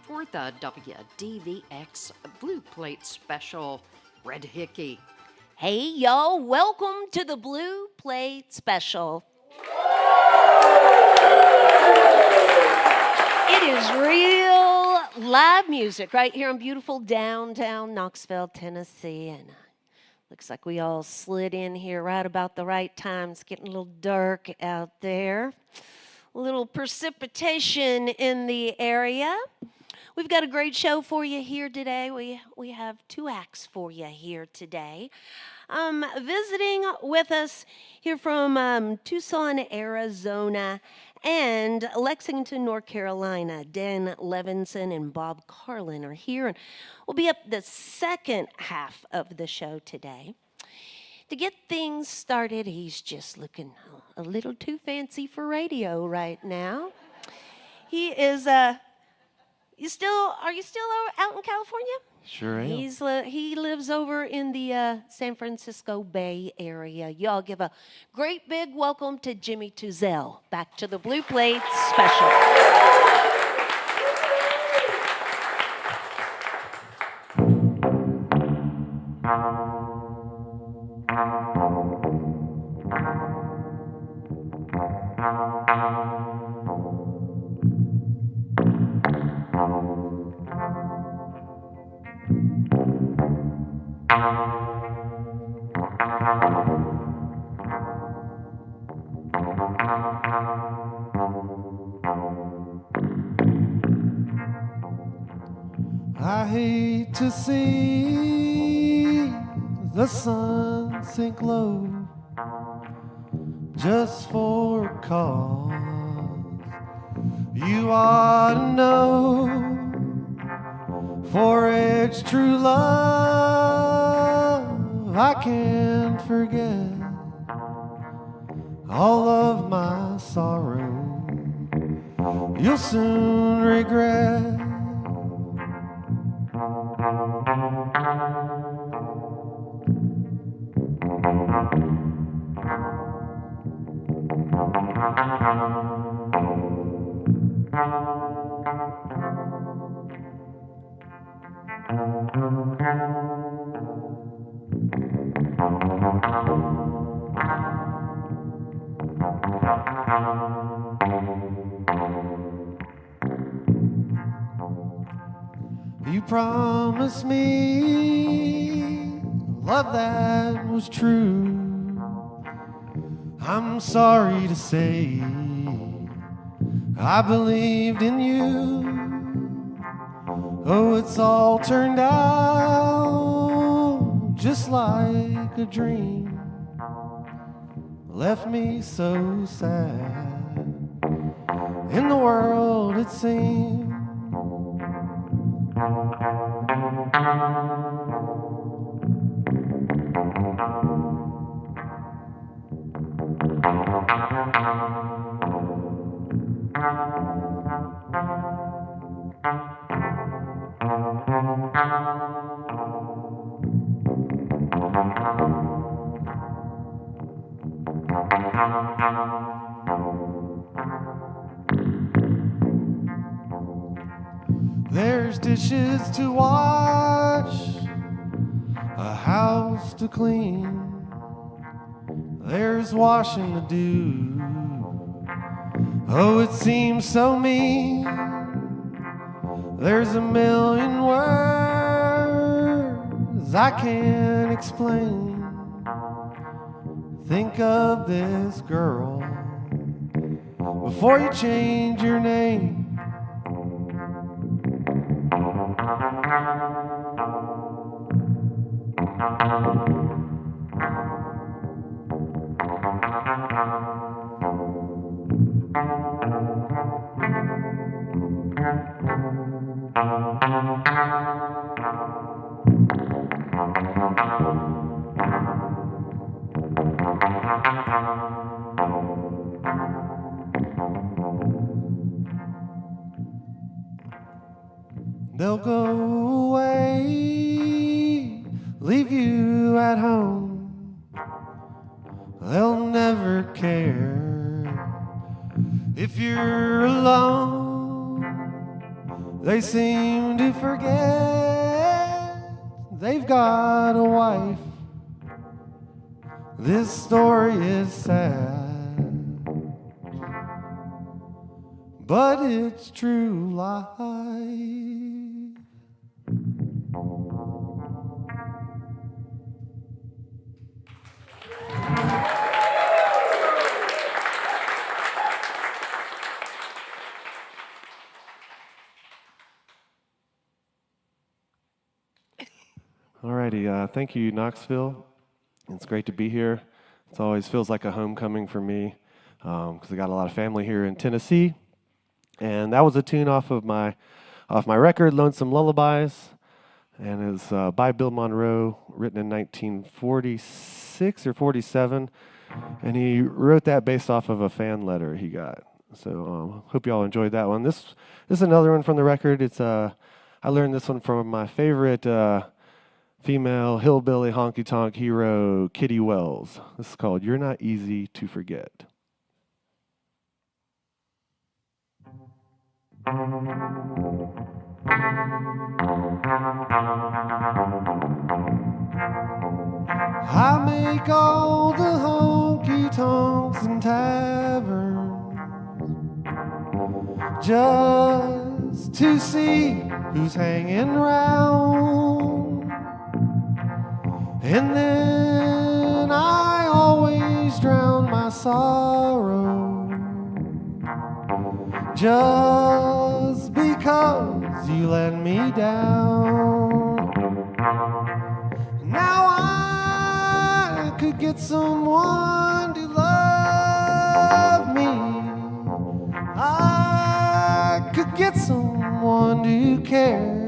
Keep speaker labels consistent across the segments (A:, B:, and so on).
A: for the WDVX Blue Plate Special. Red Hickey.
B: Hey, y'all, welcome to the Blue Plate Special. It is real live music right here in beautiful downtown Knoxville, Tennessee. And looks like we all slid in here right about the right time. It's getting a little dark out there. A little precipitation in the area. We've got a great show for you here today. We have two acts for you here today. Visiting with us here from Tucson, Arizona, and Lexington, North Carolina, Dan Levenson and Bob Carlin are here, and we'll be up the second half of the show today. To get things started, he's just looking a little too fancy for radio right now. He is are you still out in California?
C: Sure am.
B: He lives over in the San Francisco Bay Area. Y'all give a great big welcome to Jimmy Touzel. Back to the Blue Plate Special.
C: I hate to see the sun sink low just for a cause. You ought to know, for it's true love. I can't forget all of my sorrow. You'll soon regret. You promised me love that was true. I'm sorry to say I believed in you. Oh, it's all turned out just like a dream. Left me so sad. In the world it seemed. There's dishes to wash, a house to clean. There's washing to do. Oh, it seems so mean. There's a million words I can't explain. Think of this girl before you change your name. They'll go away, leave you at home. They'll never care if you're alone. They They seem to forget they've got a wife. This story is sad, but it's true life. Alrighty, thank you, Knoxville. It's great to be here. It always feels like a homecoming for me because I got a lot of family here in Tennessee. And that was a tune off my record, Lonesome Lullabies, and it's by Bill Monroe, written in 1946 or 47. And he wrote that based off of a fan letter he got. So hope you all enjoyed that one. This is another one from the record. It's I learned this one from my favorite female hillbilly honky-tonk hero, Kitty Wells. This is called You're Not Easy to Forget. I make all the honky-tonks and taverns just to see who's hanging around. And then I always drown my sorrow just because you let me down. Now I could get someone to love me. I could get someone to care.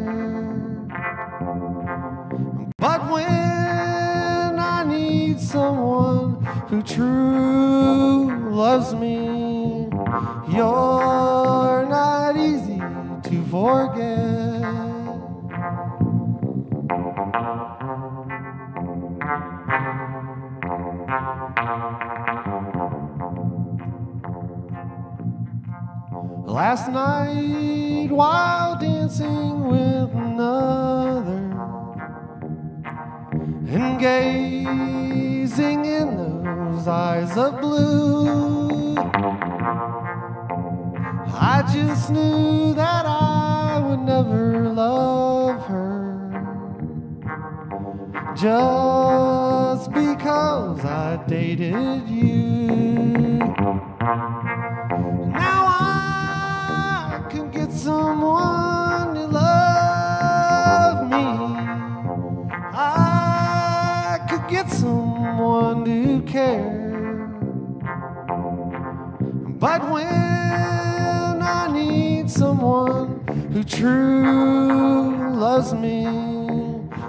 C: But when I need someone who truly loves me, you're not easy to forget. Last night, while dancing with another and gazing in those eyes of blue, I just knew that I would never love her just because I dated you. Now I can get someone to love me. I could get someone to care. But when I need someone who truly loves me,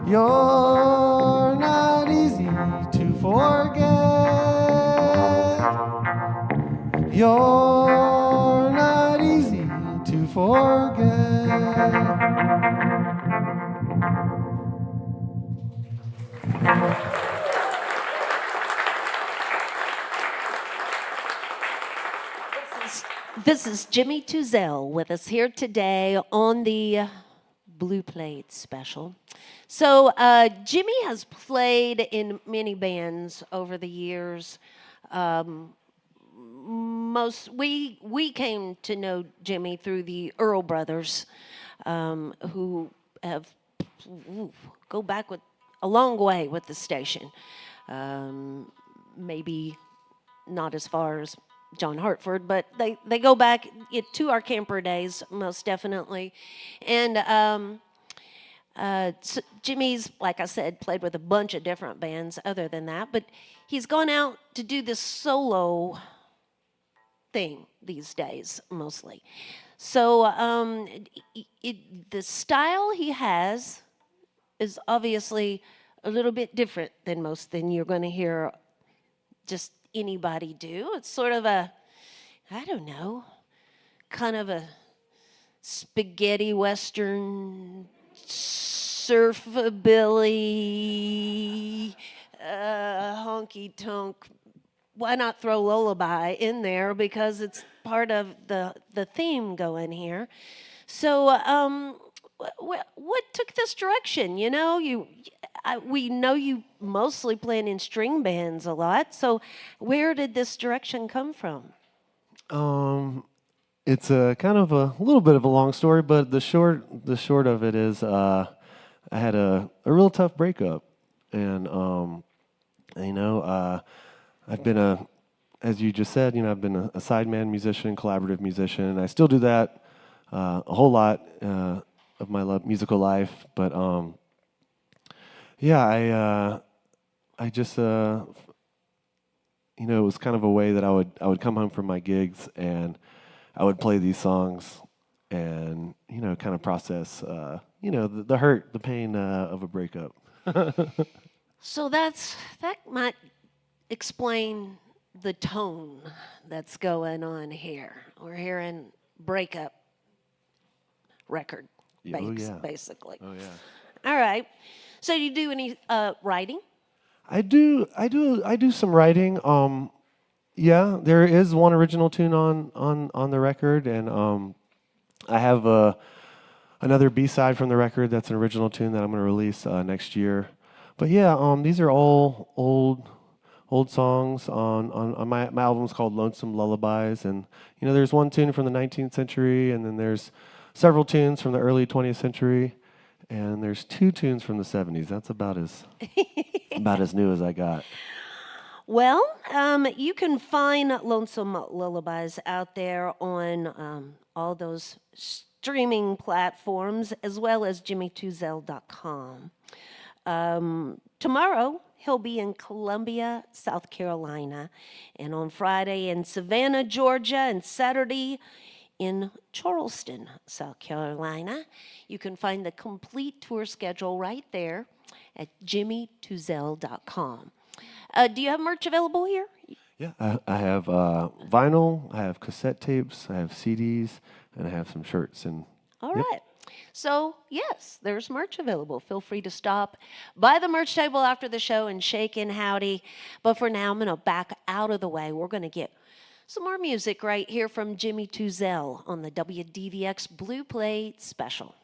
C: you're not easy to forget. You're not easy to forget.
B: This is Jimmy Touzel with us here today on the Blue Plate special. So Jimmy has played in many bands over the years. We came to know Jimmy through the Earl Brothers, who have go back with a long way with the station. Maybe not as far as John Hartford, but they go back to our camper days, most definitely. And so Jimmy's, like I said, played with a bunch of different bands other than that, but he's gone out to do this solo thing these days, mostly. So the style he has is obviously a little bit different than you're going to hear just anybody do. It's sort of a, I don't know, kind of a spaghetti western, surfabilly, honky tonk. Why not throw lullaby in there because it's part of the theme going here. So, what took this direction? You know, we know you mostly playing in string bands a lot. So, where did this direction come from?
C: Um, it's a kind of a little bit of a long story, but the short of it is I had a real tough breakup, and I've been as you just said, I've been a sideman musician, collaborative musician, and I still do that a whole lot of my musical life. But yeah, I just it was kind of a way that I would come home from my gigs and I would play these songs and kind of process the hurt, the pain of a breakup.
B: So that might explain the tone that's going on here. We're hearing breakup record,
C: Oh yeah.
B: basically.
C: Oh yeah.
B: All right. So you do any writing?
C: I do some writing. Yeah, there is one original tune on the record, and I have another B-side from the record that's an original tune that I'm going to release next year. But yeah, these are all old songs on my album's called Lonesome Lullabies, and there's one tune from the 19th century, and then there's several tunes from the early 20th century, and there's two tunes from the 70s. That's about as new as I got.
B: Well, you can find Lonesome Lullabies out there on all those streaming platforms as well as jimmytouzel.com. Tomorrow, he'll be in Columbia, South Carolina, and on Friday in Savannah, Georgia, and Saturday in Charleston, South Carolina. You can find the complete tour schedule right there at jimmytouzel.com. Do you have merch available here?
C: Yeah, I have vinyl, I have cassette tapes, I have CDs, and I have some shirts. And
B: All
C: yep.
B: right. So, yes, there's merch available. Feel free to stop by the merch table after the show and shake and howdy. But for now, I'm going to back out of the way. We're going to get some more music right here from Jimmy Touzel on the WDVX Blue Plate Special.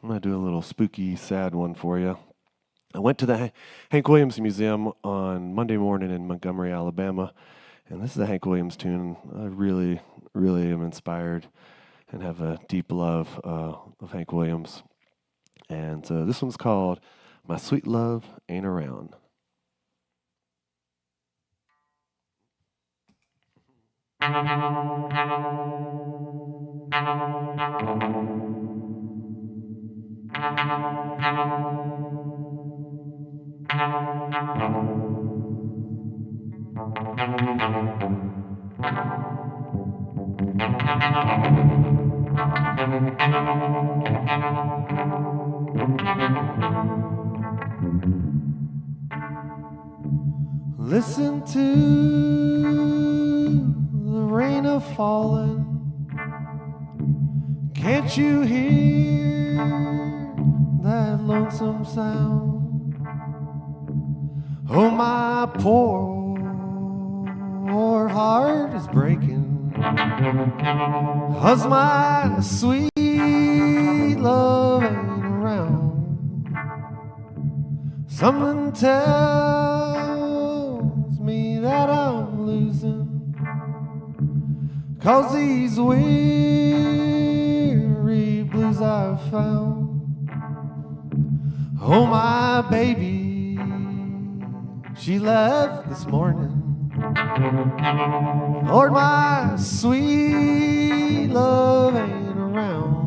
C: I'm going to do a little spooky, sad one for you. I went to the Hank Williams Museum on Monday morning in Montgomery, Alabama, and this is a Hank Williams tune. I really, really am inspired and have a deep love of Hank Williams. And this one's called My Sweet Love Ain't Around. Listen to the rain a falling. Can't you hear that lonesome sound? Oh, my poor heart is breaking, 'cause my sweet love ain't around. Something tells me that I'm losing, 'cause these weary blues I've found. Oh, my baby, she left this morning. Lord, my sweet love ain't around.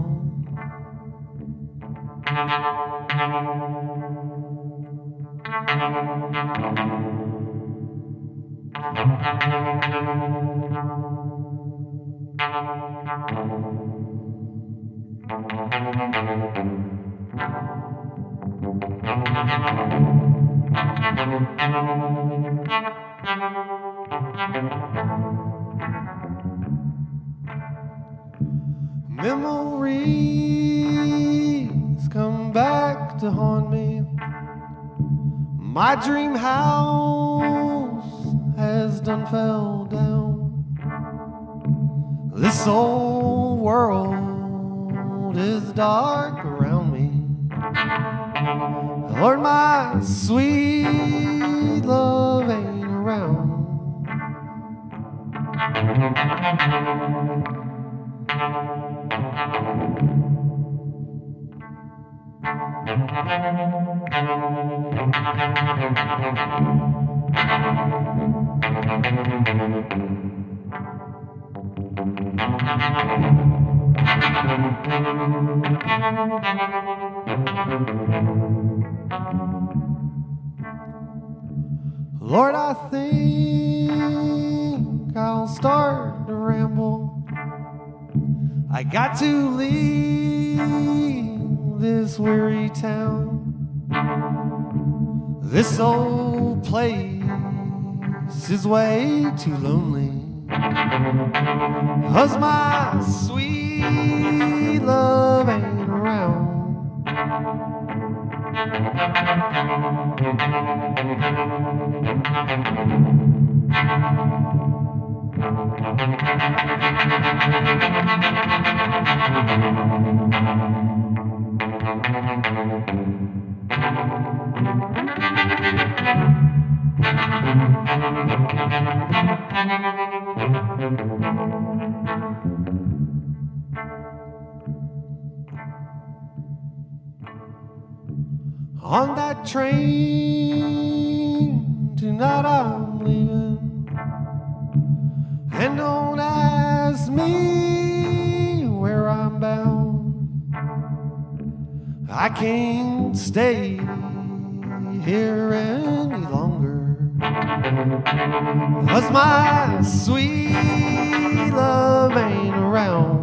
C: Memories come back to haunt me. My dream house has done fell down. This old world world is dark around me. Lord, my sweet love ain't around. Lord, I think I'll start to ramble. I got to leave this weary town. This old place is way too lonely, 'cause my sweet love ain't around. On that train tonight I'm leaving, and don't ask me where I'm bound. I can't stay here any longer, 'cause my sweet love ain't around.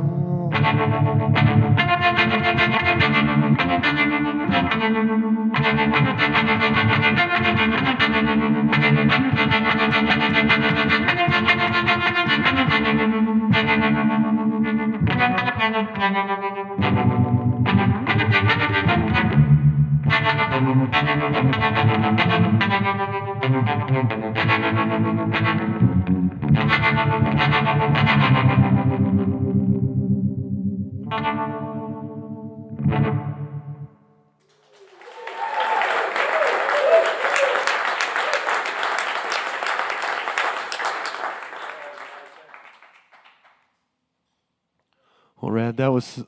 C: Well, Red, that was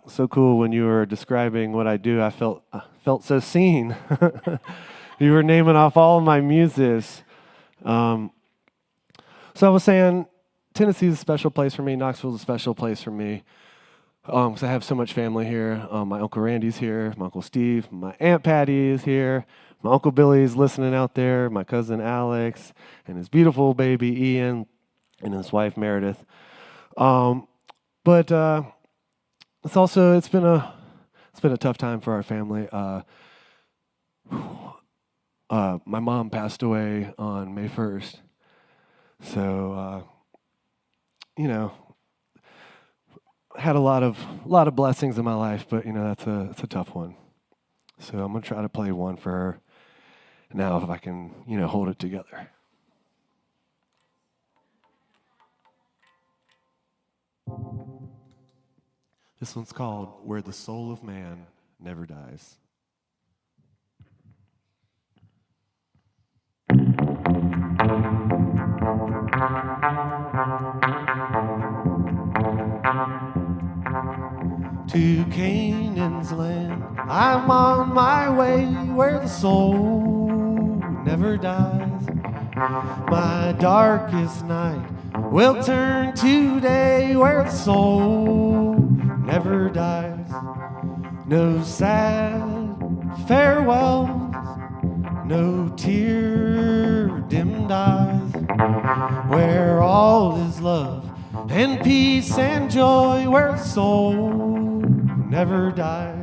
C: so cool when you were describing what I do. I felt so seen. You were naming off all of my muses. So I was saying, Tennessee is a special place for me. Knoxville is a special place for me because I have so much family here. My Uncle Randy's here, my Uncle Steve, my Aunt Patty is here, my Uncle Billy's listening out there, my cousin Alex, and his beautiful baby Ian, and his wife Meredith. But it's been a tough time for our family. My mom passed away on May 1st, so had a lot of blessings in my life, but that's a tough one. So I'm gonna try to play one for her now if I can hold it together. This one's called Where the Soul of Man Never Dies. To Canaan's land, I'm on my way where the soul never dies. My darkest night will turn to day where the soul never dies. No sad farewells, no tear-dimmed eyes, where all is love and peace and joy, where the soul never dies.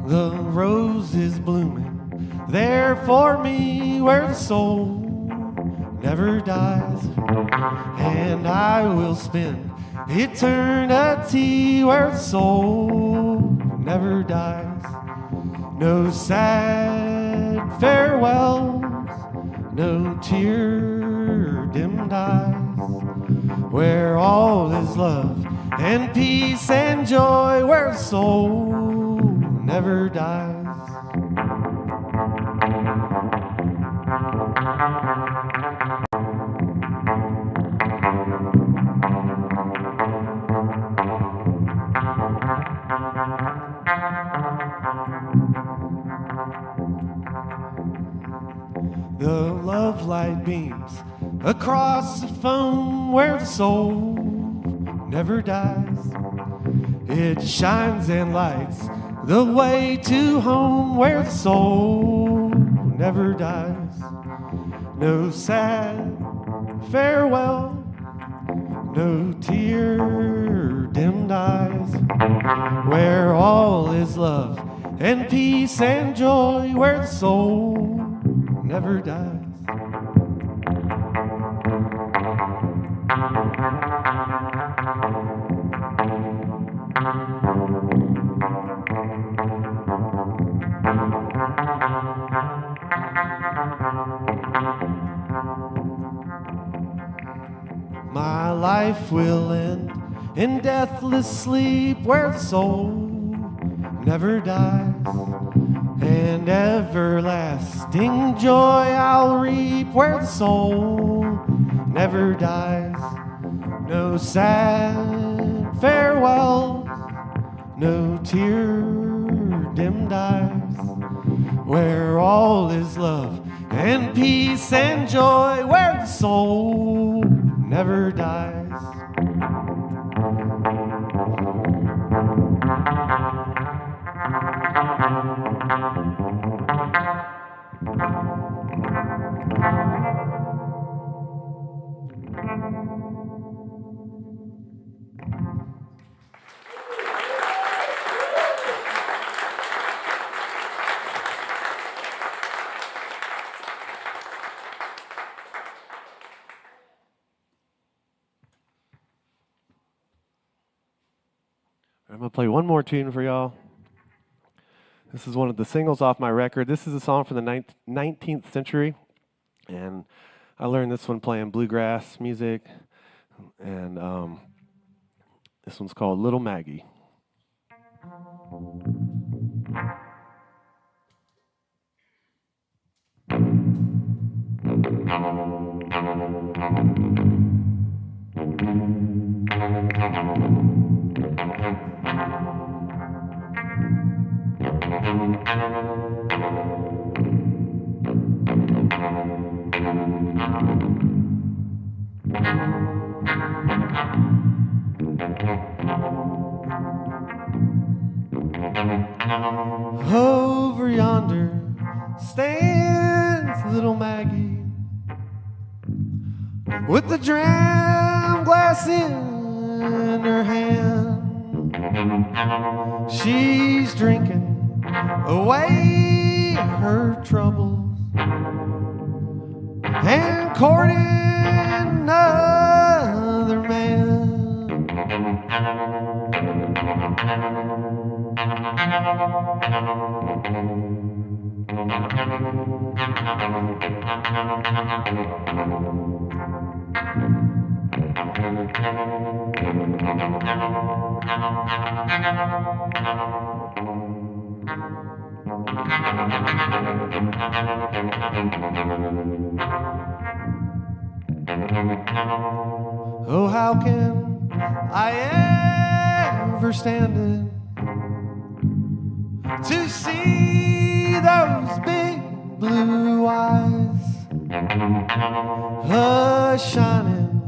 C: The rose is blooming there for me where the soul never dies, and I will spend eternity where the soul never dies. No sad farewells, no tear-dimmed eyes, where all is love and peace and joy, where the soul never dies. The love light beams across the foam where the soul never dies. It shines and lights the way to home where the soul never dies. No sad farewell, no tear-dimmed eyes, where all is love and peace and joy, where the soul never dies. My life will end in deathless sleep where the soul never dies, and everlasting joy I'll reap where the soul never dies. No sad farewell, no tear-dimmed eyes, where all is love and peace and joy, where the soul never dies. I'm going to play one more tune for y'all. This is one of the singles off my record. This is a song from the 19th century, and I learned this one playing bluegrass music, and this one's called Little Maggie. Over yonder stands little Maggie with the dram glass in her hand. She's drinking away her troubles and courting another man. Oh, how can I ever stand it to see those big blue eyes shining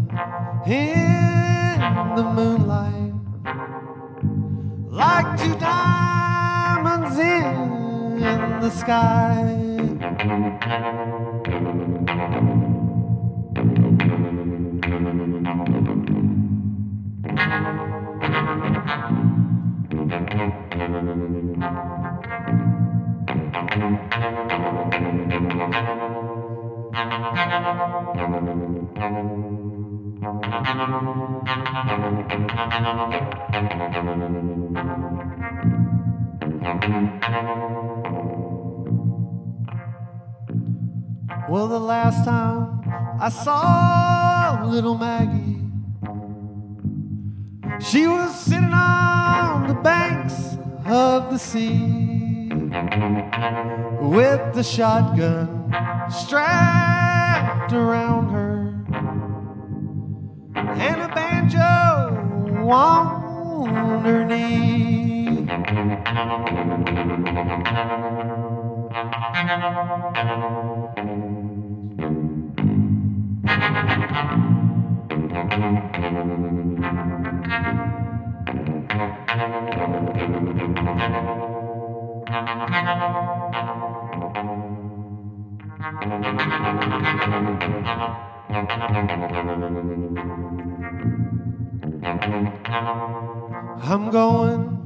C: in the moonlight like two diamonds in the sky? Well, the last time I saw little Maggie, she was sitting on the banks of the sea with the shotgun strapped around her and a banjo on her knee. I'm going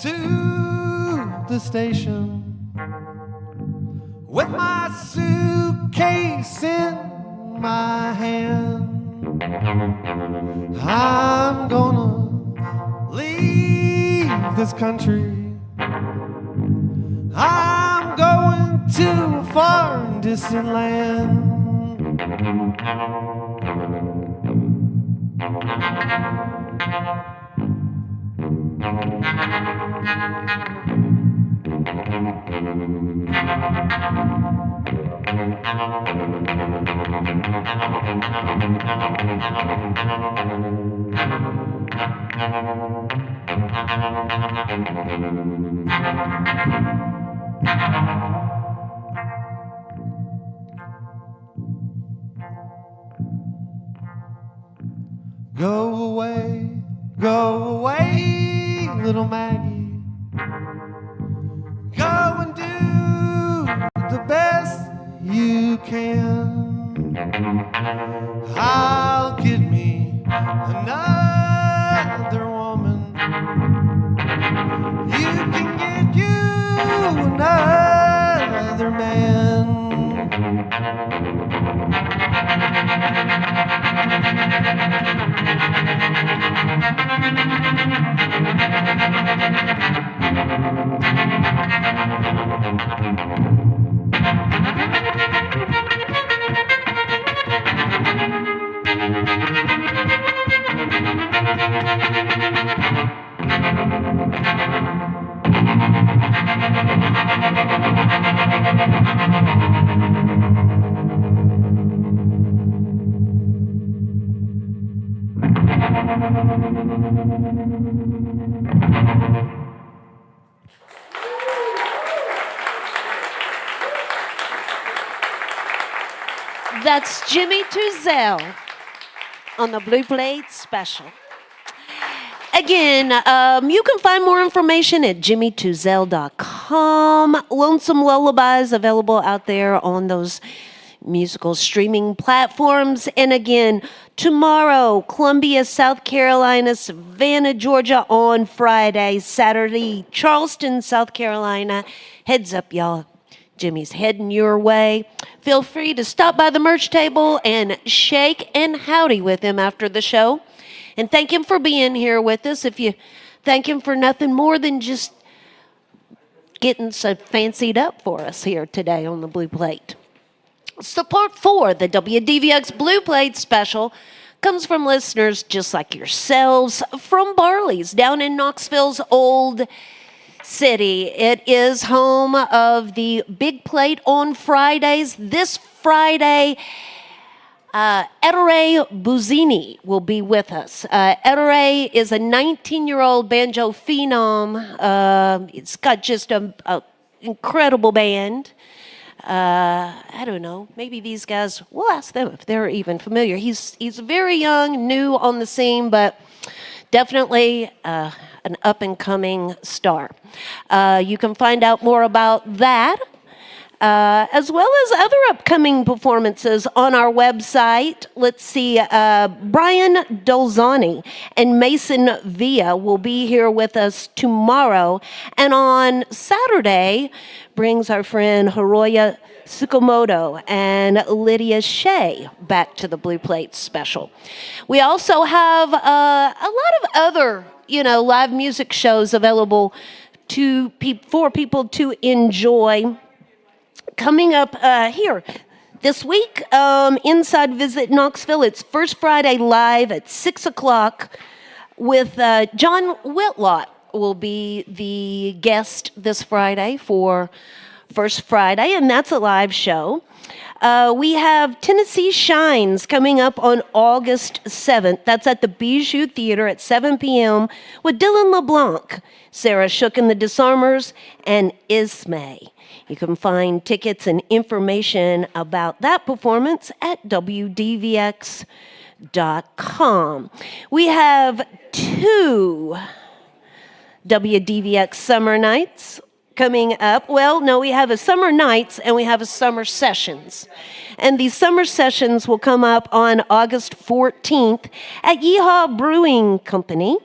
C: to the station with my suitcase in my hand. I'm gonna leave this country. I'm going to a far and distant land. Go away, little Maggie. Go and do the best you can. I'll get me another woman. You can get you another man.
B: That's Jimmy Touzel on the Blue Plate Special. Again, you can find more information at jimmytouzel.com. Lonesome Lullabies available out there on those musical streaming platforms. And again, tomorrow, Columbia, South Carolina, Savannah, Georgia on Friday, Saturday, Charleston, South Carolina. Heads up, y'all. Jimmy's heading your way. Feel free to stop by the merch table and shake and howdy with him after the show. And thank him for being here with us. If you thank him for nothing more than just getting so fancied up for us here today on the Blue Plate. Support for the WDVX Blue Plate Special comes from listeners just like yourselves from Barley's down in Knoxville's Old City. It is home of the Big Plate on Fridays. This Friday, Ettore Buzzini will be with us. Ettore is a 19-year-old banjo phenom. It's got just an incredible band. I don't know. Maybe these guys, we'll ask them if they're even familiar. He's very young, new on the scene, but definitely an up-and-coming star. You can find out more about that as well as other upcoming performances on our website. Let's see, Brian Dolzani and Mason Villa will be here with us tomorrow. And on Saturday brings our friend Hiroya Tsukamoto and Lydia Shea back to the Blue Plate Special. We also have a lot of other, live music shows available for people to enjoy. Coming up here this week, Inside Visit Knoxville. It's First Friday Live at 6 o'clock with John Whitlock will be the guest this Friday for First Friday, and that's a live show. We have Tennessee Shines coming up on August 7th. That's at the Bijou Theater at 7 p.m. with Dylan LeBlanc, Sarah Shook and the Disarmers, and Ismay. You can find tickets and information about that performance at WDVX.com. We have 2 WDVX summer nights coming up. Well, no, we have a summer nights and we have a summer sessions. And these summer sessions will come up on August 14th at Yeehaw Brewing Company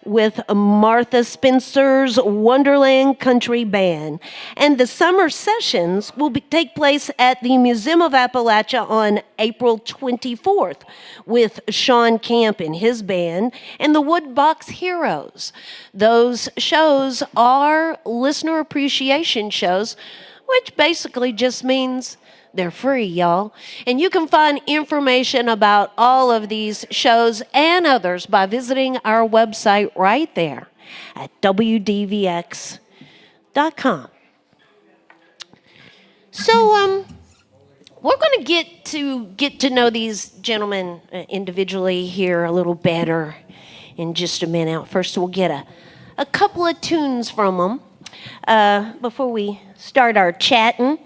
B: with Martha Spencer's Wonderland Country Band. And the summer sessions will take place at the Museum of Appalachia on April 24th with Sean Camp and his band and the Woodbox Heroes. Those shows are listener appreciation shows, which basically just means they're free, y'all. And you can find information about all of these shows and others by visiting our website right there at WDVX.com. So, we're going to get to know these gentlemen individually here a little better in just a minute. First, we'll get a couple of tunes from them before we start our chatting.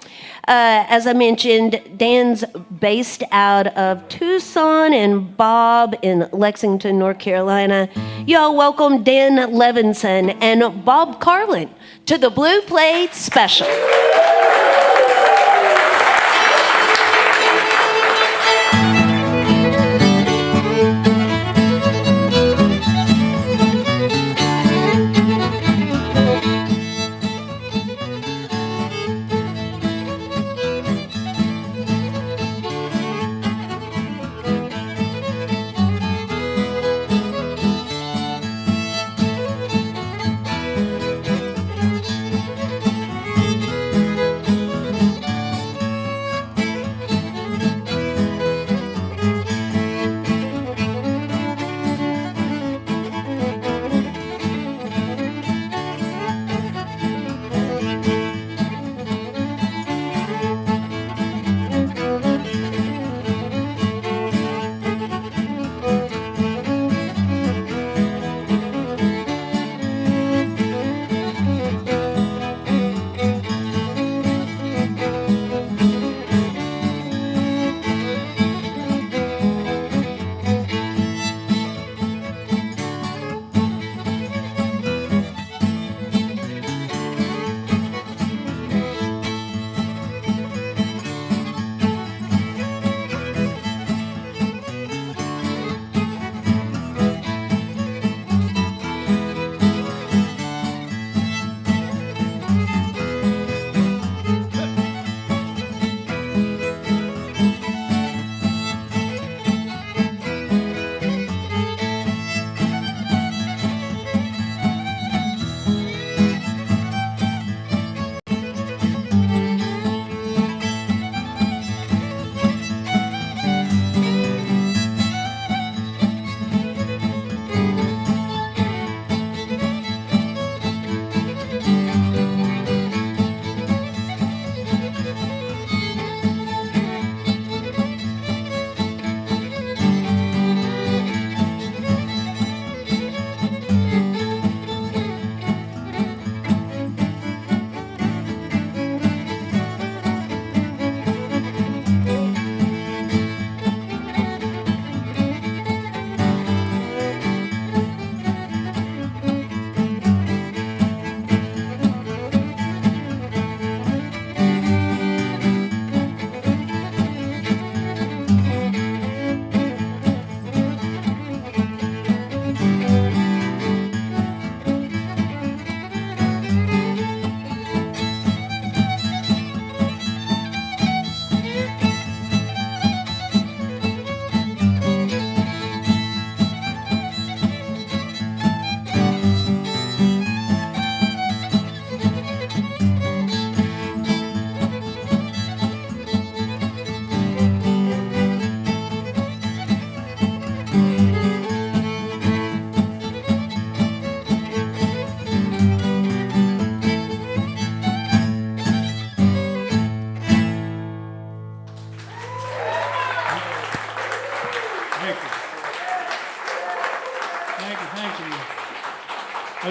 B: As I mentioned, Dan's based out of Tucson and Bob in Lexington, North Carolina. Y'all welcome Dan Levenson and Bob Carlin to the Blue Plate Special.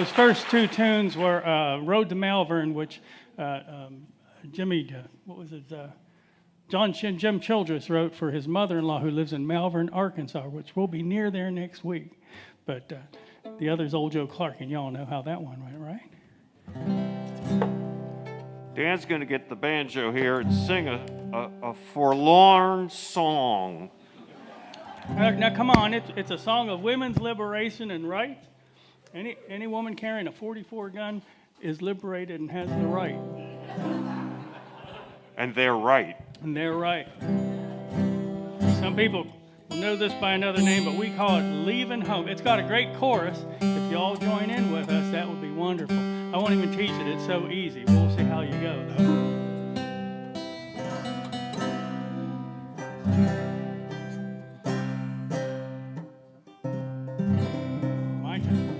D: Those first two tunes were Road to Malvern, which Jim Childress wrote for his mother-in-law who lives in Malvern, Arkansas, which will be near there next week. But the other's Old Joe Clark, and y'all know how that one went, right?
E: Dan's going to get the banjo here and sing a forlorn song.
D: Now come on, it's a song of women's liberation and rights. Any woman carrying a .44 gun is liberated and has the right.
E: And they're right.
D: And they're right. Some people will know this by another name, but we call it Leaving Home. It's got a great chorus. If you all join in with us, that would be wonderful. I won't even teach it. It's so easy. We'll see how you go, though. My turn.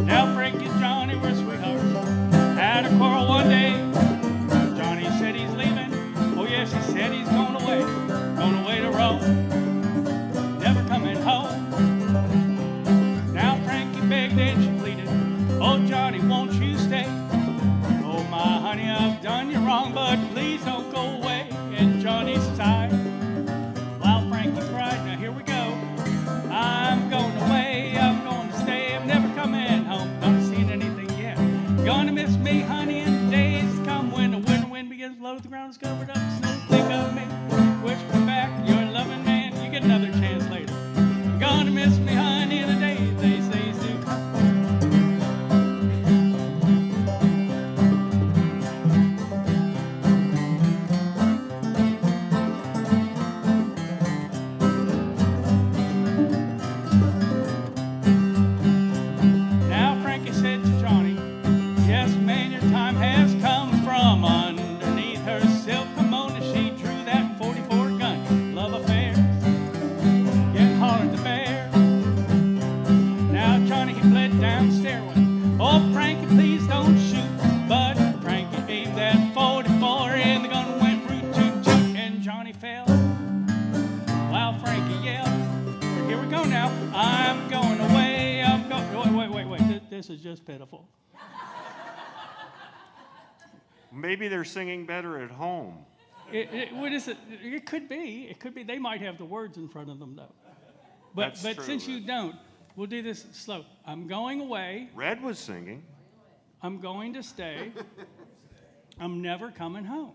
D: Now Frank and Johnny were sweethearts. Had a quarrel one day. Johnny said he's leaving. Oh yes, he said he's going away to Rome. Never coming home. Now Frankie begged and she pleaded. Oh Johnny, won't you stay? Oh my honey, I've done you wrong, but please don't go away. And Johnny sighed while Frankie cried. Now here we go. I'm going away, I'm going to stay, I'm never coming home, not seen anything yet. Gonna miss me, honey, in the days to come when the winter wind begins to blow, the ground is covered up with snow. Think of me, wish me back, you're a loving man, you get another chance later. Gonna miss me, honey, in the days they say to come. Now Frankie said to Johnny, yes, man, your time has come. From underneath her silk kimono, she drew that .44 gun. Love affairs, get hollered the bear. Now Johnny, he fled down the stairway. Oh, Frankie, please don't shoot. But Frankie aimed that .44 and the gun went root toot toot, and Johnny fell while Frankie yelled. Here we go now. I'm going away. I'm going. Wait. This is just pitiful.
E: Maybe they're singing better at home.
D: What is it? It could be. It could be. They might have the words in front of them, though. But
E: That's true,
D: since you
E: Red.
D: don't, we'll do this slow. I'm going away.
E: Red was singing.
D: I'm going to stay. I'm never coming home.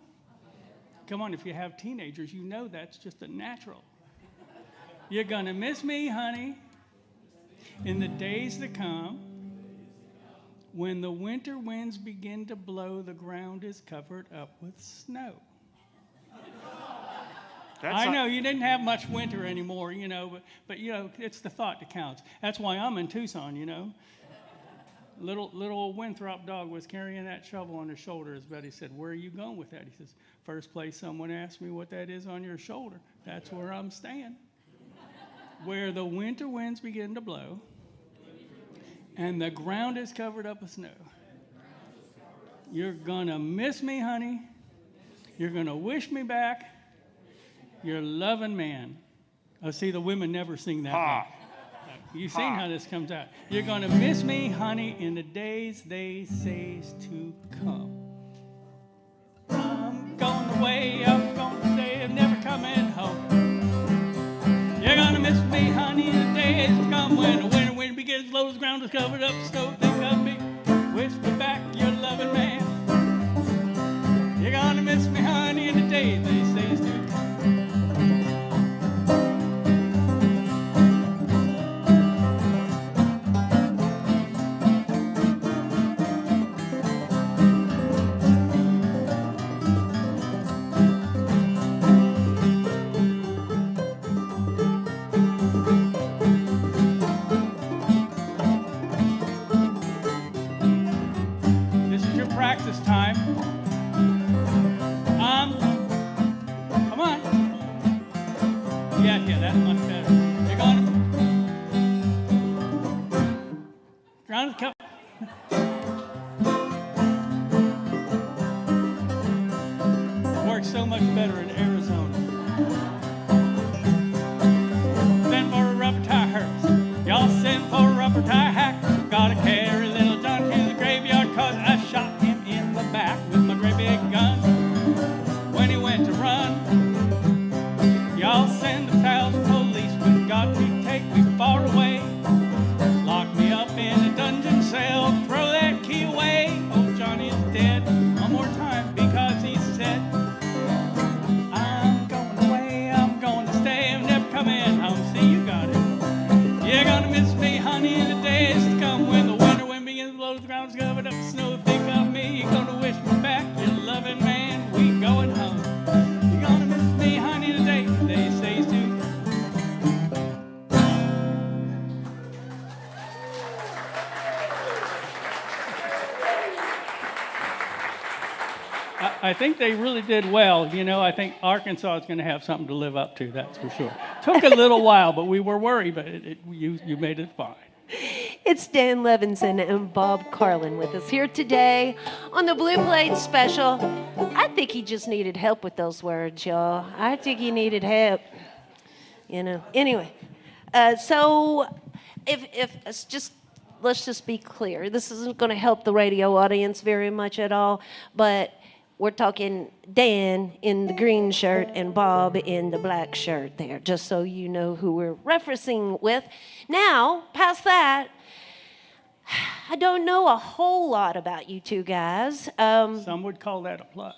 D: Come on, if you have teenagers, you know that's just a natural. You're going to miss me, honey, in the days to come. When the winter winds begin to blow, the ground is covered up with snow. I know you didn't have much winter anymore, but it's the thought that counts. That's why I'm in Tucson, Little old Winthrop dog was carrying that shovel on his shoulder. His buddy said, "Where are you going with that?" He says, "First place someone asked me what that is on your shoulder, that's where I'm staying." Where the winter winds begin to blow, and the ground is covered up with snow. You're gonna miss me, honey. You're gonna wish me back. You're a loving man. Oh, see, the women never sing that one. You've seen how this comes out. You're gonna miss me, honey, in the days they say's to come. I'm going away, I'm gonna stay, I'm never coming home. You're gonna miss me, honey, in the days to come when the winter wind begins to blow, the ground is covered up with snow. Think of me, wish me back, you're a loving man. You're gonna miss me, honey, in the days they say's to come. Practice time. Come on. Yeah, that's much better. You're gonna. Ground's coming. Works so much better in Arizona. Send for a rubber tires. Y'all send for a rubber tire hack. Gotta carry little John to the graveyard 'cause I shot him in the back with my great big gun. When he went to run, y'all send the pals policemen. Got to take me far away. Lock me up in a dungeon cell. Throw that key away. Oh, Johnny is dead. One more time because he said, I'm going away. I'm going to stay. I'm never coming home. See, you got it. You're gonna miss me, honey, in the days to come when the winter wind begins to blow. The ground's covered up with snow. Think of me. You're gonna wish me back. You loving man. We going home. You're gonna miss me, honey, today. They stays too. I think they really did well. You know, I think Arkansas is going to have something to live up to, that's for sure. Took a little while, but we were worried, but you made it fine.
B: It's Dan Levenson and Bob Carlin with us here today on the Blue Plate Special. I think he just needed help with those words, y'all. I think he needed help. You know. Anyway, so if it's just let's just be clear. This isn't going to help the radio audience very much at all, but we're talking Dan in the green shirt and Bob in the black shirt there, just so you know who we're referencing with. Now, past that, I don't know a whole lot about you two guys.
D: Some would call that a plus.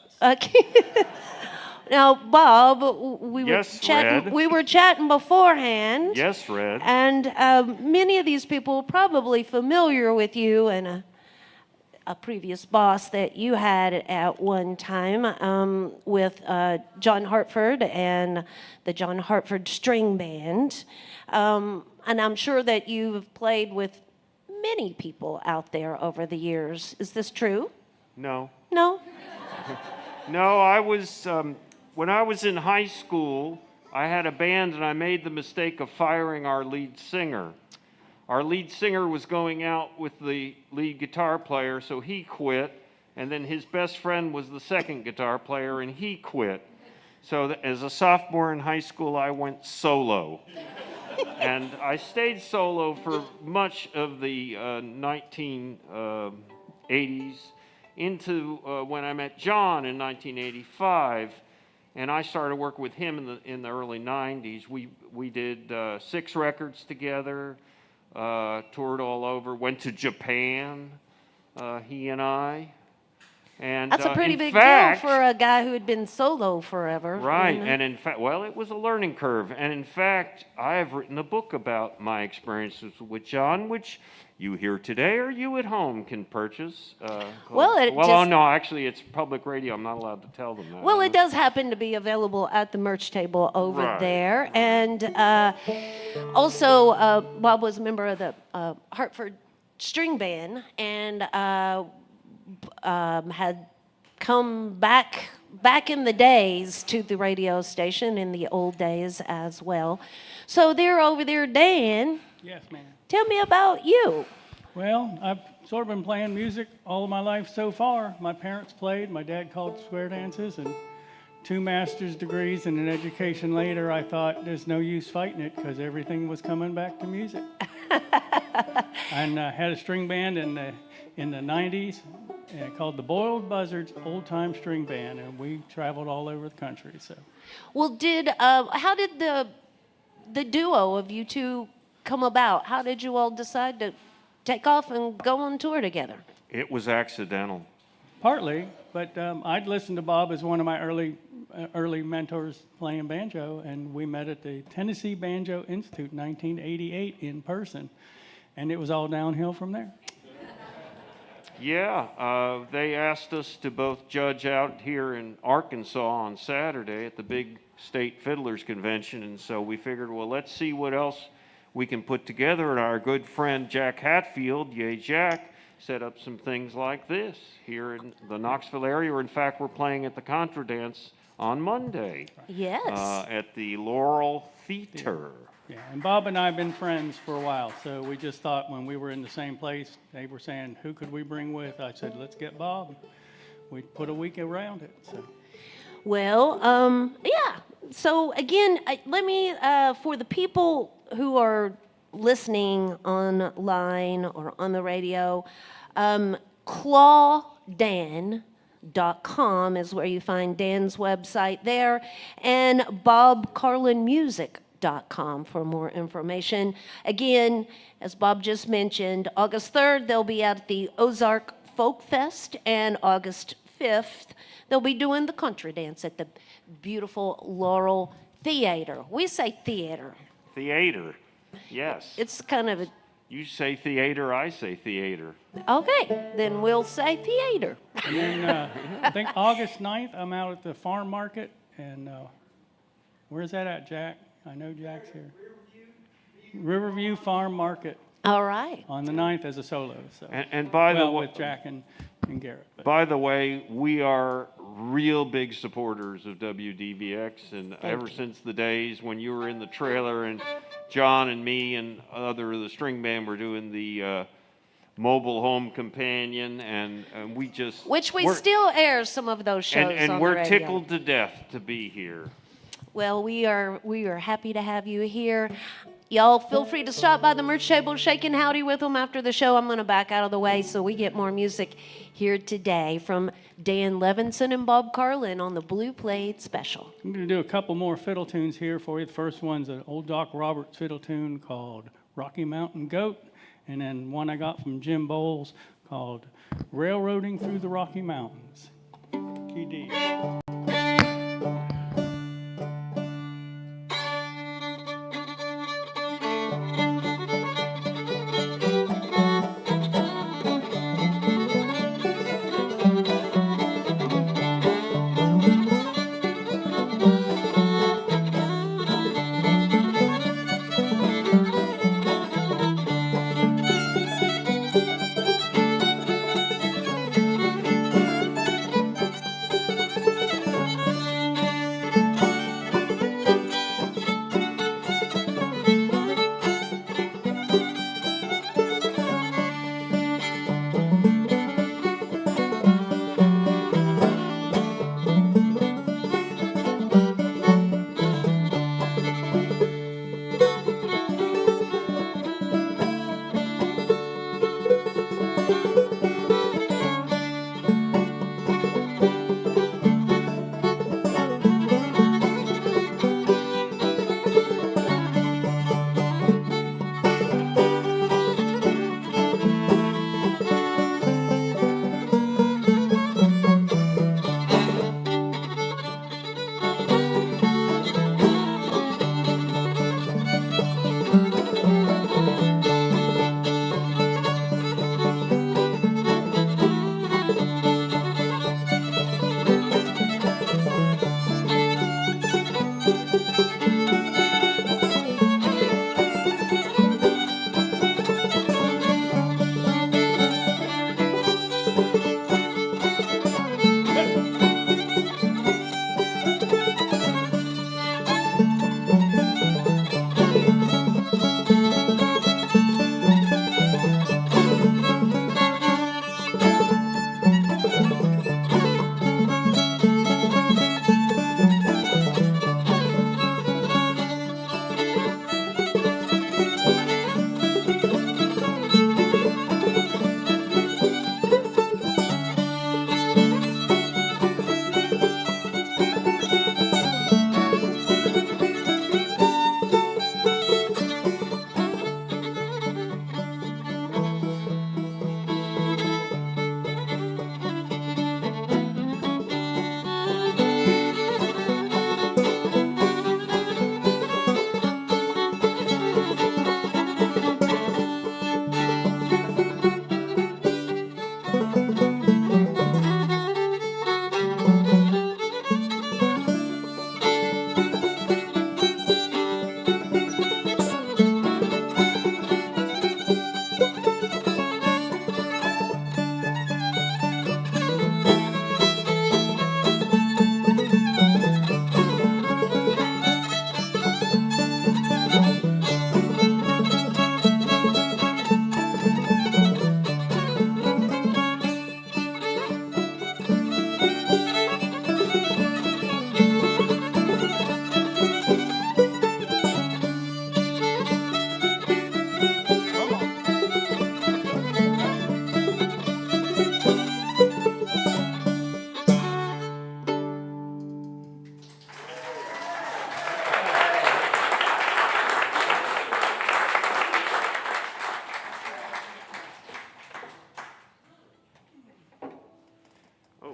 B: Now, Bob, we
E: Yes,
B: were chatting.
E: Red.
B: We were chatting beforehand.
E: Yes, Red.
B: And many of these people are probably familiar with you and a previous boss that you had at one time with John Hartford and the John Hartford String Band. And I'm sure that you've played with many people out there over the years. Is this true?
E: No.
B: No?
E: No, I was, when I was in high school, I had a band and I made the mistake of firing our lead singer. Our lead singer was going out with the lead guitar player, so he quit. And then his best friend was the second guitar player, and he quit. So as a sophomore in high school, I went solo. And I stayed solo for much of the 1980s into when I met John in 1985. And I started working with him in the early 90s. We did 6 records together. Toured all over, went to Japan, he and I. And
B: That's a pretty big
E: fact,
B: deal for a guy who had been solo forever.
E: Right,
B: you know?
E: and in fact, well, it was a learning curve. And in fact, I have written a book about my experiences with John, which you here today or you at home can purchase. No, actually, it's public radio. I'm not allowed to tell them that.
B: Well, it does happen to be available at the merch table over
E: Right.
B: there. And also, Bob was a member of the Hartford String Band and had come back in the days to the radio station in the old days as well. So they're over there, Dan.
D: Yes, ma'am.
B: Tell me about you.
D: Well, I've sort of been playing music all of my life so far. My parents played. My dad called square dances, and 2 master's degrees and an education later, I thought there's no use fighting it because everything was coming back to music. And I had a string band in the 90s called the Boiled Buzzards Old Time String Band, and we traveled all over the country. So,
B: Well, how did the duo of you two come about? How did you all decide to take off and go on tour together?
E: It was accidental.
D: partly, but I'd listened to Bob as one of my early mentors playing banjo, and we met at the Tennessee Banjo Institute in 1988 in person, and it was all downhill from there.
E: Yeah, they asked us to both judge out here in Arkansas on Saturday at the big state fiddlers convention, and so we figured, well, let's see what else we can put together. And our good friend Jack Hatfield, Yay Jack, set up some things like this here in the Knoxville area. In fact, we're playing at the Contra Dance on Monday.
B: Yes.
E: At the Laurel Theater.
D: Yeah, and Bob and I have been friends for a while, so we just thought when we were in the same place, they were saying, who could we bring with? I said, let's get Bob. We put a week around it, so.
B: Well, yeah. So again, let me, for the people who are listening online or on the radio, clawdan.com is where you find Dan's website there, and bobcarlinmusic.com for more information. Again, as Bob just mentioned, August 3rd, they'll be at the Ozark Folk Fest, and August 5th, they'll be doing the country dance at the beautiful Laurel Theater. We say theater.
E: Theater. Yes.
B: It's kind of a,
E: You say theater, I say theater.
B: okay, then we'll say theater.
D: And then I think August 9th, I'm out at the farm market, and where's that at, Jack? I know Jack's here. Riverview Farm Market
B: All right.
D: on the 9th as a solo. So.
E: And by the way,
D: with Jack and Garrett. But.
E: by the way, we are real big supporters of WDVX, and ever since the days when you were in the trailer and John and me and other of the string band were doing the mobile home companion, and we just
B: Which
E: we're-
B: still air some of those shows
E: and
B: on
E: we're
B: the radio.
E: tickled to death to be here.
B: Well, we are happy to have you here. Y'all feel free to stop by the merch table, shake and howdy with them after the show. I'm going to back out of the way so we get more music here today from Dan Levenson and Bob Carlin on the Blue Plate Special.
D: I'm going to do a couple more fiddle tunes here for you. The first one's an old Doc Roberts fiddle tune called Rocky Mountain Goat, and then one I got from Jim Bowles called Railroading Through the Rocky Mountains. Key D.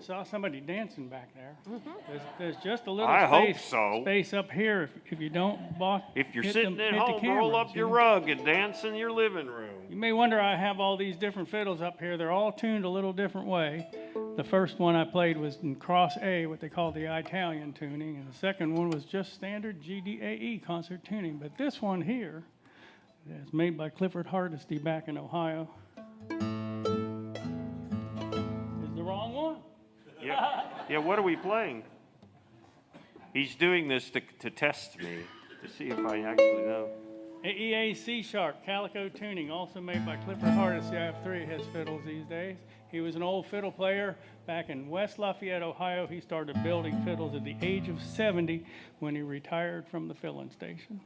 E: do.
D: Saw somebody dancing back there. There's just a little
E: I hope
D: space,
E: so.
D: space up here if you don't block.
E: If you're
D: hit
E: sitting
D: the,
E: at
D: hit the
E: home, roll
D: cameras,
E: up
D: you
E: your
D: know.
E: rug and dance in your living room.
D: You may wonder I have all these different fiddles up here. They're all tuned a little different way. The first one I played was in cross A, what they call the Italian tuning, and the second one was just standard GDAE concert tuning. But this one here is made by Clifford Hardesty back in Ohio. Is the wrong one.
E: Yeah. Yeah, what are we playing? He's doing this to test me, to see if I actually know.
D: AEA C-sharp, Calico tuning, also made by Clifford Hardesty. I have three of his fiddles these days. He was an old fiddle player back in West Lafayette, Ohio. He started building fiddles at the age of 70 when he retired from the filling station.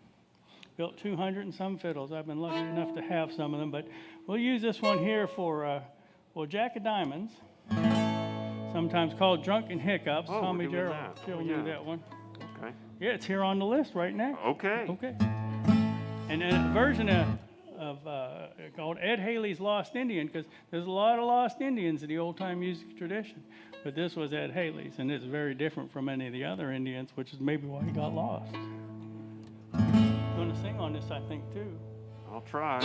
D: Built 200 and some fiddles. I've been lucky enough to have some of them, but we'll use this one here for, Jack of Diamonds, sometimes called Drunken Hiccups.
E: Oh,
D: Tommy
E: we're doing
D: Gerald
E: that.
D: still
E: Oh,
D: knew
E: yeah.
D: that one.
E: Okay.
D: Yeah, it's here on the list right now.
E: Okay.
D: Okay. And then a version of called Ed Haley's Lost Indian, because there's a lot of lost Indians in the old-time music tradition. But this was Ed Haley's, and it's very different from any of the other Indians, which is maybe why he got lost. I'm going to sing on this, I think, too.
E: I'll try.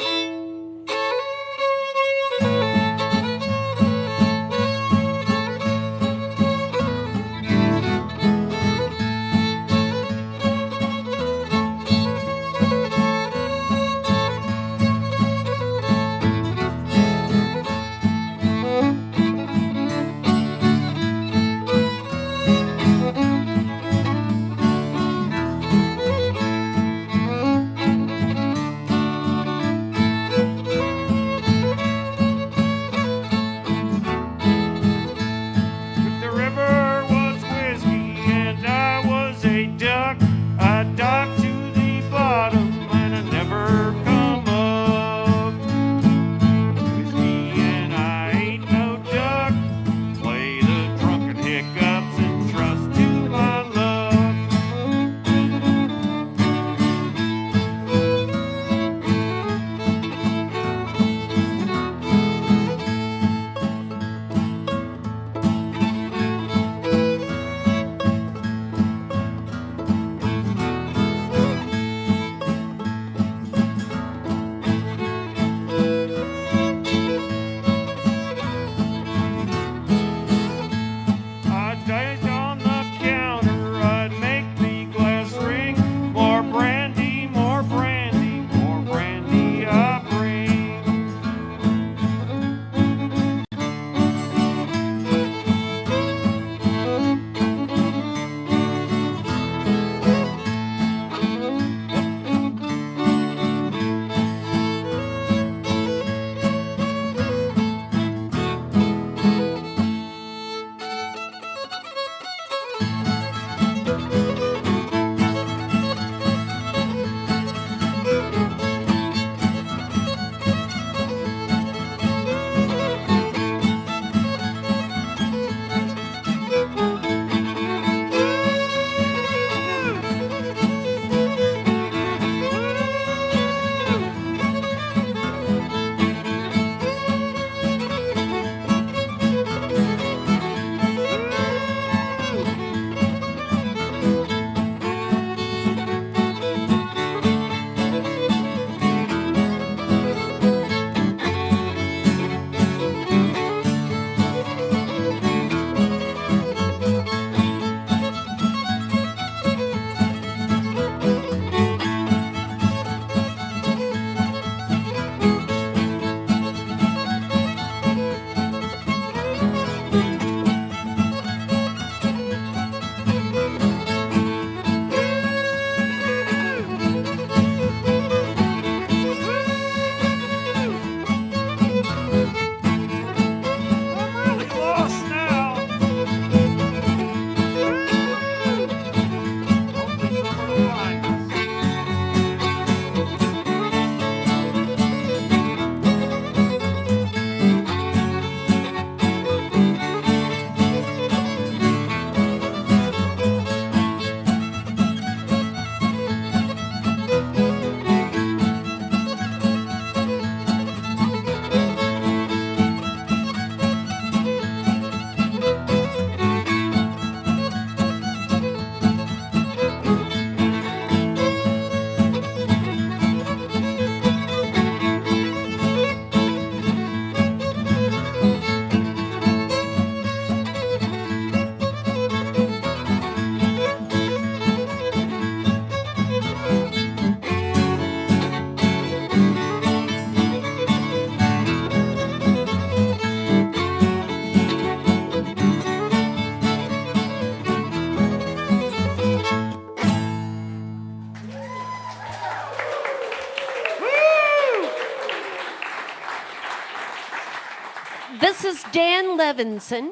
B: This is Dan Levenson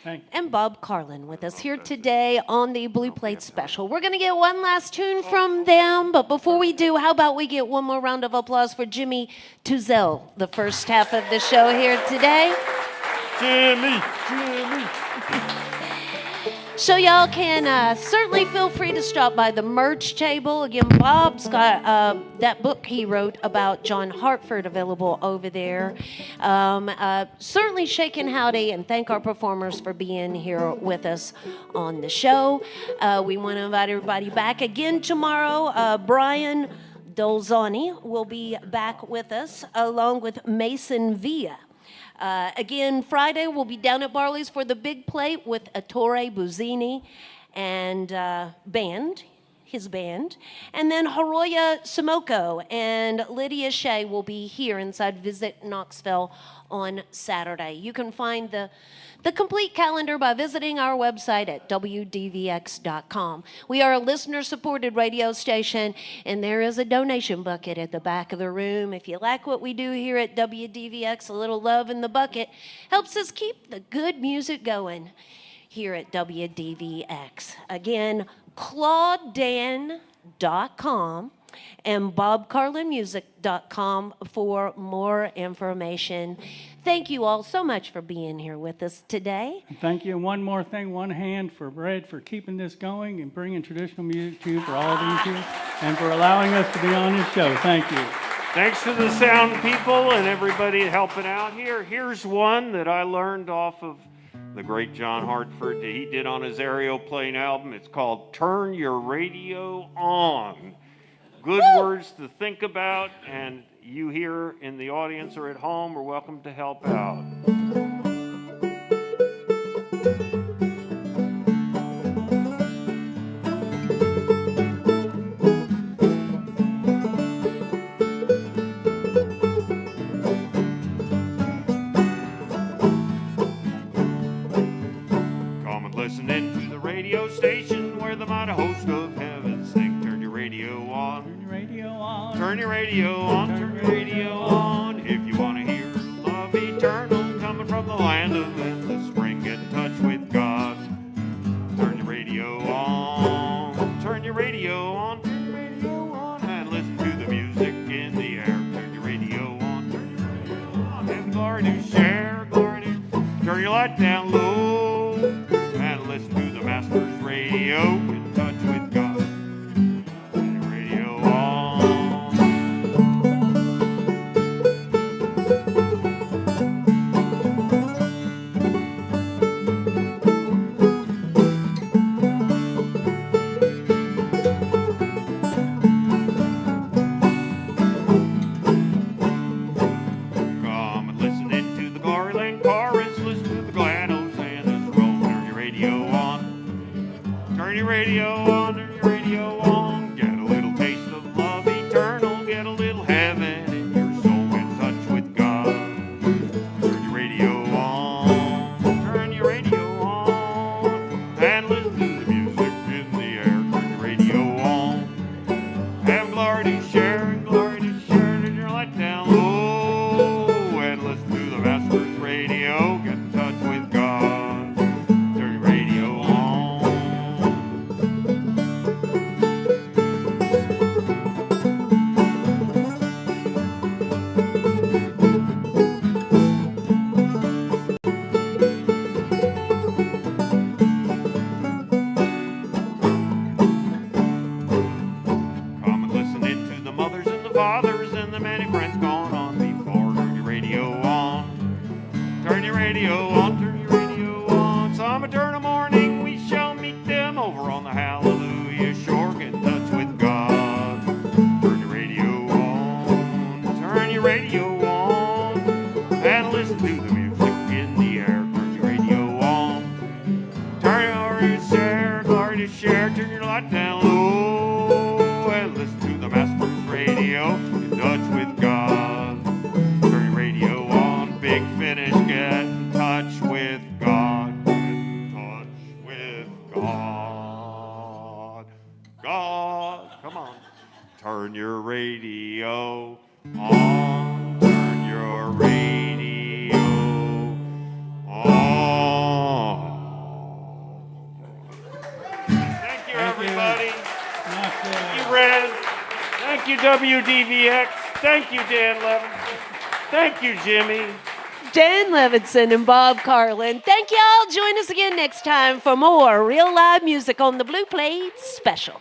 D: Thank you.
B: and Bob Carlin with us here today on the Blue Plate Special. We're going to get one last tune from them, but before we do, how about we get one more round of applause for Jimmy Touzel, the first half of the show here today.
E: Jimmy.
B: So y'all can certainly feel free to stop by the merch table. Again, Bob's got that book he wrote about John Hartford available over there. Certainly shake and howdy and thank our performers for being here with us on the show. We want to invite everybody back again tomorrow. Brian Dolzani will be back with us along with Mason Villa. Again, Friday, we'll be down at Barley's for the big plate with Ettore Buzzini and his band. And then Haroya Simoko and Lydia Shea will be here inside Visit Knoxville on Saturday. You can find the complete calendar by visiting our website at WDVX.com. We are a listener-supported radio station, and there is a donation bucket at the back of the room. If you like what we do here at WDVX, a little love in the bucket helps us keep the good music going here at WDVX. Again, ClaudeDan.com and BobCarlinMusic.com for more information. Thank you all so much for being here with us today.
D: Thank you. And one more thing, one hand for Brad for keeping this going and bringing traditional music to you for all these years and for allowing us to be on this show. Thank you.
E: Thanks to the sound people and everybody helping out here. Here's one that I learned off of the great John Hartford that he did on his aeroplane album. It's called Turn Your Radio On. Good words to think about, and you here in the audience or at home are welcome to help out. Come and listen into the radio station where the mighty host of heaven sing. Turn your radio on.
D: Turn your radio on.
E: Turn your radio on, turn your radio on. If you want to hear love eternal coming from the land of endless spring, get in touch with God. Turn your radio on, turn your radio on, turn your radio on, and listen to the music in the air. Turn your radio on, turn your radio on, and glory to share, glory to turn your light down low, and listen to the Master's radio. Get in touch with God. Turn your radio on. Come and listen into the Carlin chorus, listen to the GLaDOS and this roll. Turn your radio on. Turn your radio on, turn your radio on. Get a little taste of love eternal, get a little heaven in your soul. Get in touch with God. Turn your radio on, turn your radio on, and listen to the music in the air. Turn your radio on. Have glory to share and glory to share. Turn your light down low and listen to the Master's radio. Get in touch with God. Turn your radio on. Come and listen in to the mothers and the fathers and the many friends gone on before. Turn your radio on. Turn your radio on, turn your radio on. Some eternal morning we shall meet them over on the Hallelujah shore. Get in touch with God. Turn your radio on, turn your radio on, and listen to the music in the air. Turn your radio on. Turn your glory to share, turn your light down low, and listen to the Master's radio. In touch with God. Turn your radio on, Big Finish, get in touch with WDVX. Thank you, Dan Levenson. Thank you, Jimmy.
B: Dan Levenson and Bob Carlin. Thank y'all. Join us again next time for more real live music on the Blue Plate Special.